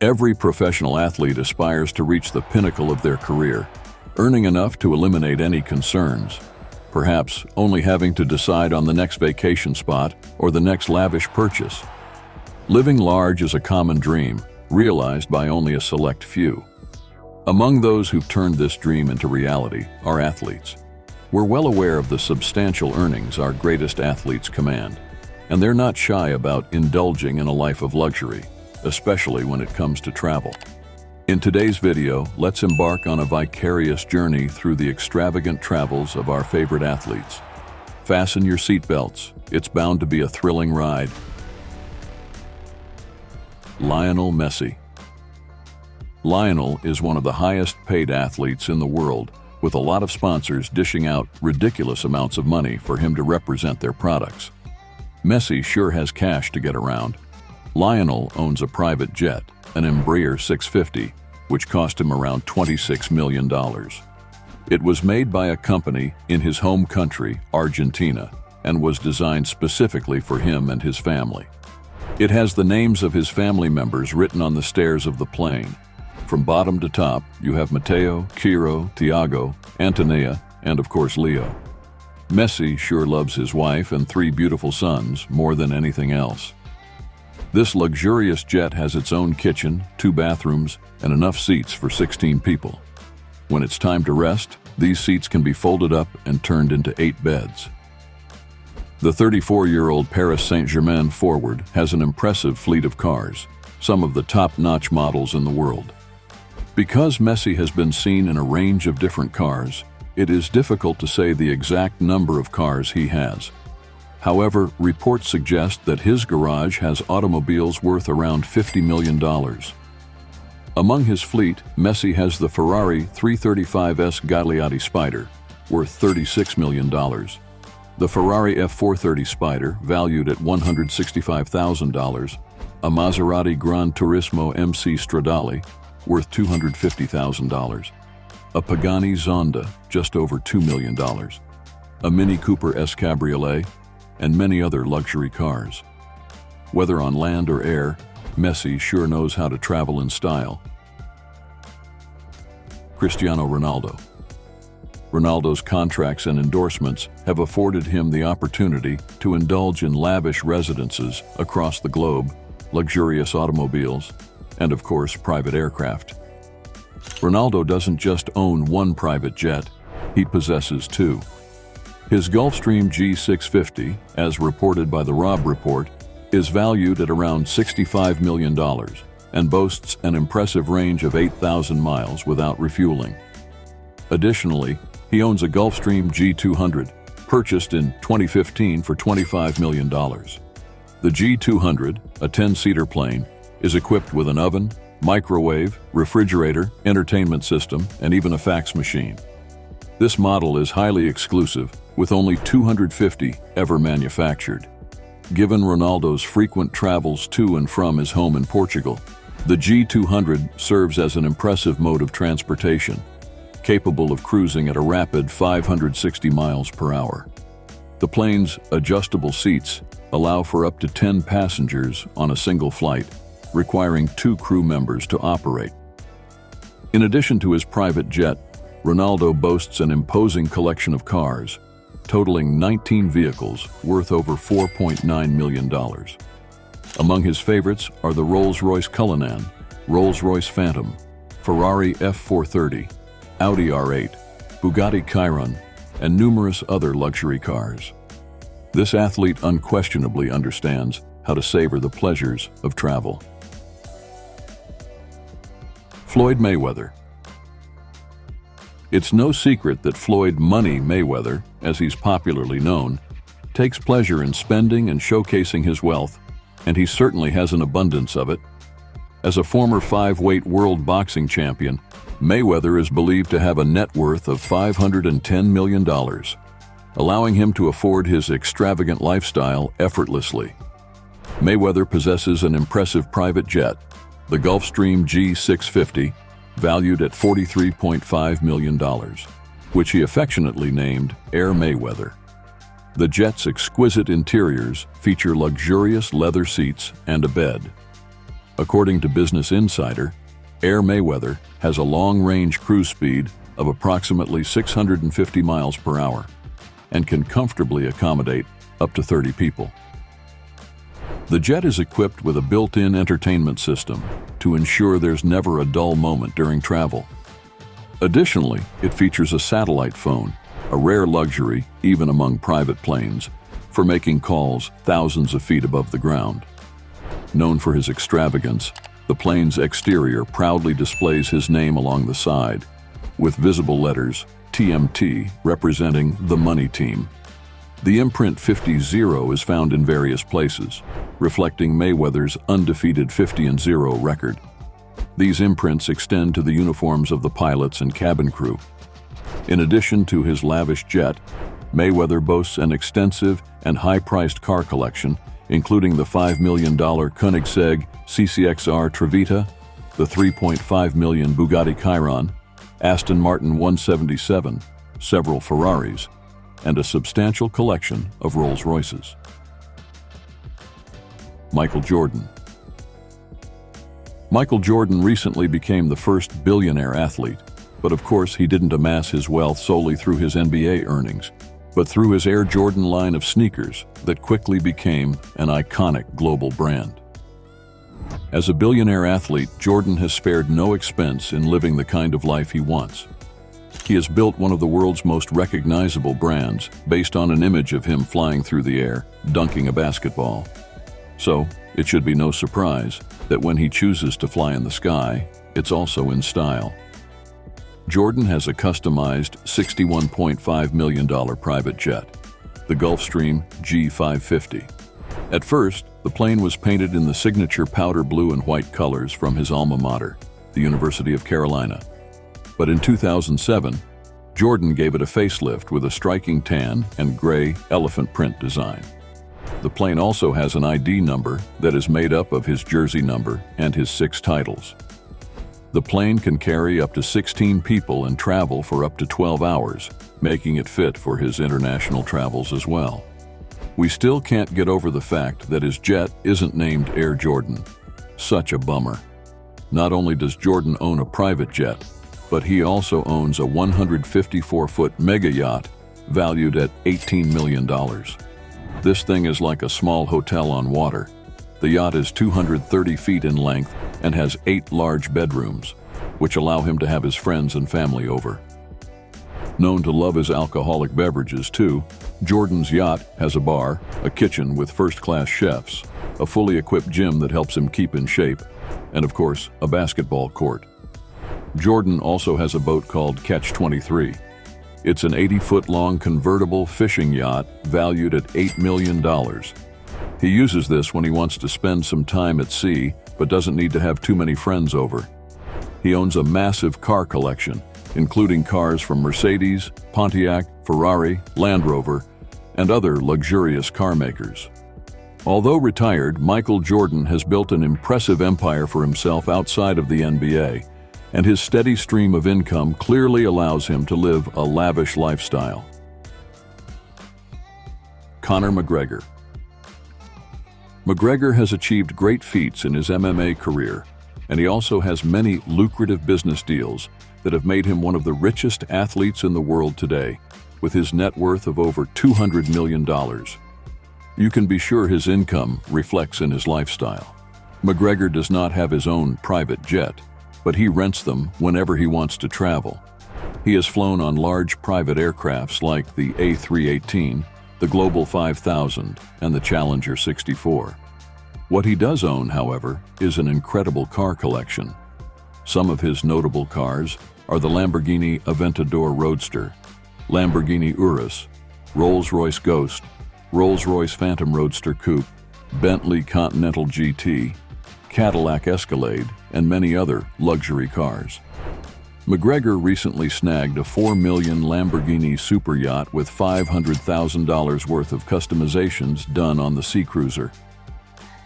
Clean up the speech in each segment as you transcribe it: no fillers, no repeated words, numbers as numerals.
Every professional athlete aspires to reach the pinnacle of their career, earning enough to eliminate any concerns, perhaps only having to decide on the next vacation spot or the next lavish purchase. Living large is a common dream, realized by only a select few. Among those who've turned this dream into reality are athletes. We're well aware of the substantial earnings our greatest athletes command, and they're not shy about indulging in a life of luxury, especially when it comes to travel. In today's video, let's embark on a vicarious journey through the extravagant travels of our favorite athletes. Fasten your seatbelts, it's bound to be a thrilling ride. Lionel Messi. Lionel is one of the highest paid athletes in the world, with a lot of sponsors dishing out ridiculous amounts of money for him to represent their products. Messi sure has cash to get around. Lionel owns a private jet, an Embraer 650, which cost him around $26 million. It was made by a company in his home country, Argentina, and was designed specifically for him and his family. It has the names of his family members written on the stairs of the plane. From bottom to top, you have Matteo, Kiro, Thiago, Antonia, and of course Leo. Messi sure loves his wife and 3 beautiful sons more than anything else. This luxurious jet has its own kitchen, 2 bathrooms, and enough seats for 16 people. When it's time to rest, these seats can be folded up and turned into 8 beds. The 34-year-old Paris Saint-Germain forward has an impressive fleet of cars, some of the top-notch models in the world. Because Messi has been seen in a range of different cars, it is difficult to say the exact number of cars he has. However, reports suggest that his garage has automobiles worth around $50 million. Among his fleet, Messi has the Ferrari 335S Gagliotti Spider, worth $36 million, the Ferrari F430 Spider, valued at $165,000, a Maserati Gran Turismo MC Stradale, worth $250,000, a Pagani Zonda, just over $2 million, a Mini Cooper S Cabriolet, and many other luxury cars. Whether on land or air, Messi sure knows how to travel in style. Cristiano Ronaldo. Ronaldo's contracts and endorsements have afforded him the opportunity to indulge in lavish residences across the globe, luxurious automobiles, and of course, private aircraft. Ronaldo doesn't just own one private jet, he possesses 2. His Gulfstream G650, as reported by the Robb Report, is valued at around $65 million and boasts an impressive range of 8,000 miles without refueling. Additionally, he owns a Gulfstream G200, purchased in 2015 for $25 million. The G200, a 10-seater plane, is equipped with an oven, microwave, refrigerator, entertainment system, and even a fax machine. This model is highly exclusive, with only 250 ever manufactured. Given Ronaldo's frequent travels to and from his home in Portugal, the G200 serves as an impressive mode of transportation, capable of cruising at a rapid 560 miles per hour. The plane's adjustable seats allow for up to 10 passengers on a single flight, requiring 2 crew members to operate. In addition to his private jet, Ronaldo boasts an imposing collection of cars, totaling 19 vehicles worth over $4.9 million. Among his favorites are the Rolls-Royce Cullinan, Rolls-Royce Phantom, Ferrari F430, Audi R8, Bugatti Chiron, and numerous other luxury cars. This athlete unquestionably understands how to savor the pleasures of travel. Floyd Mayweather. It's no secret that Floyd "Money" Mayweather, as he's popularly known, takes pleasure in spending and showcasing his wealth, and he certainly has an abundance of it. As a former 5-weight world boxing champion, Mayweather is believed to have a net worth of $510 million, allowing him to afford his extravagant lifestyle effortlessly. Mayweather possesses an impressive private jet, the Gulfstream G650, valued at $43.5 million, which he affectionately named Air Mayweather. The jet's exquisite interiors feature luxurious leather seats and a bed. According to Business Insider, Air Mayweather has a long-range cruise speed of approximately 650 miles per hour and can comfortably accommodate up to 30 people. The jet is equipped with a built-in entertainment system to ensure there's never a dull moment during travel. Additionally, it features a satellite phone, a rare luxury even among private planes, for making calls thousands of feet above the ground. Known for his extravagance, the plane's exterior proudly displays his name along the side, with visible letters TMT representing the money team. The imprint 50 is found in various places, reflecting Mayweather's undefeated 50-0 record. These imprints extend to the uniforms of the pilots and cabin crew. In addition to his lavish jet, Mayweather boasts an extensive and high-priced car collection, including the $5 million Koenigsegg CCXR Trevita, the $3.5 million Bugatti Chiron, Aston Martin 177, several Ferraris, and a substantial collection of Rolls-Royces. Michael Jordan. Michael Jordan recently became the first billionaire athlete, but of course he didn't amass his wealth solely through his NBA earnings, but through his Air Jordan line of sneakers that quickly became an iconic global brand. As a billionaire athlete, Jordan has spared no expense in living the kind of life he wants. He has built one of the world's most recognizable brands based on an image of him flying through the air, dunking a basketball. So, it should be no surprise that when he chooses to fly in the sky, it's also in style. Jordan has a customized $61.5 million private jet, the Gulfstream G550. At first, the plane was painted in the signature powder blue and white colors from his alma mater, the University of Carolina. But in 2007, Jordan gave it a facelift with a striking tan and gray elephant print design. The plane also has an ID number that is made up of his jersey number and his 6 titles. The plane can carry up to 16 people and travel for up to 12 hours, making it fit for his international travels as well. We still can't get over the fact that his jet isn't named Air Jordan. Such a bummer. Not only does Jordan own a private jet, but he also owns a 154-foot mega yacht valued at $18 million. This thing is like a small hotel on water. The yacht is 230 feet in length and has 8 large bedrooms, which allow him to have his friends and family over. Known to love his alcoholic beverages too, Jordan's yacht has a bar, a kitchen with first-class chefs, a fully equipped gym that helps him keep in shape, and of course, a basketball court. Jordan also has a boat called Catch 23. It's an 80-foot-long convertible fishing yacht valued at $8 million. He uses this when he wants to spend some time at sea, but doesn't need to have too many friends over. He owns a massive car collection, including cars from Mercedes, Pontiac, Ferrari, Land Rover, and other luxurious car makers. Although retired, Michael Jordan has built an impressive empire for himself outside of the NBA, and his steady stream of income clearly allows him to live a lavish lifestyle. Conor McGregor. McGregor has achieved great feats in his MMA career, and he also has many lucrative business deals that have made him one of the richest athletes in the world today, with his net worth of over $200 million. You can be sure his income reflects in his lifestyle. McGregor does not have his own private jet, but he rents them whenever he wants to travel. He has flown on large private aircrafts like the A318, the Global 5000, and the Challenger 64. What he does own, however, is an incredible car collection. Some of his notable cars are the Lamborghini Aventador Roadster, Lamborghini Urus, Rolls-Royce Ghost, Rolls-Royce Phantom Roadster Coupe, Bentley Continental GT, Cadillac Escalade, and many other luxury cars. McGregor recently snagged a $4 million Lamborghini super yacht with $500,000 worth of customizations done on the Sea Cruiser.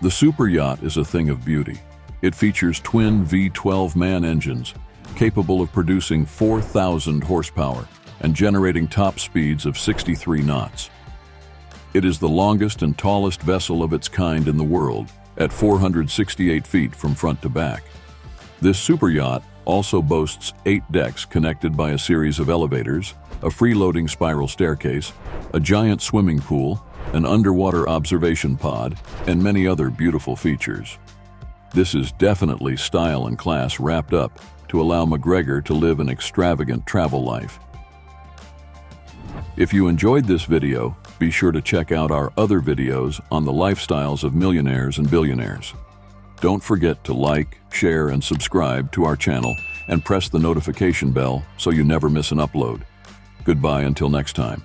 The super yacht is a thing of beauty. It features twin V12 MAN engines, capable of producing 4,000 horsepower and generating top speeds of 63 knots. It is the longest and tallest vessel of its kind in the world, at 468 feet from front to back. This super yacht also boasts 8 decks connected by a series of elevators, a freeloading spiral staircase, a giant swimming pool, an underwater observation pod, and many other beautiful features. This is definitely style and class wrapped up to allow McGregor to live an extravagant travel life. If you enjoyed this video, be sure to check out our other videos on the lifestyles of millionaires and billionaires. Don't forget to like, share, and subscribe to our channel and press the notification bell so you never miss an upload. Goodbye until next time.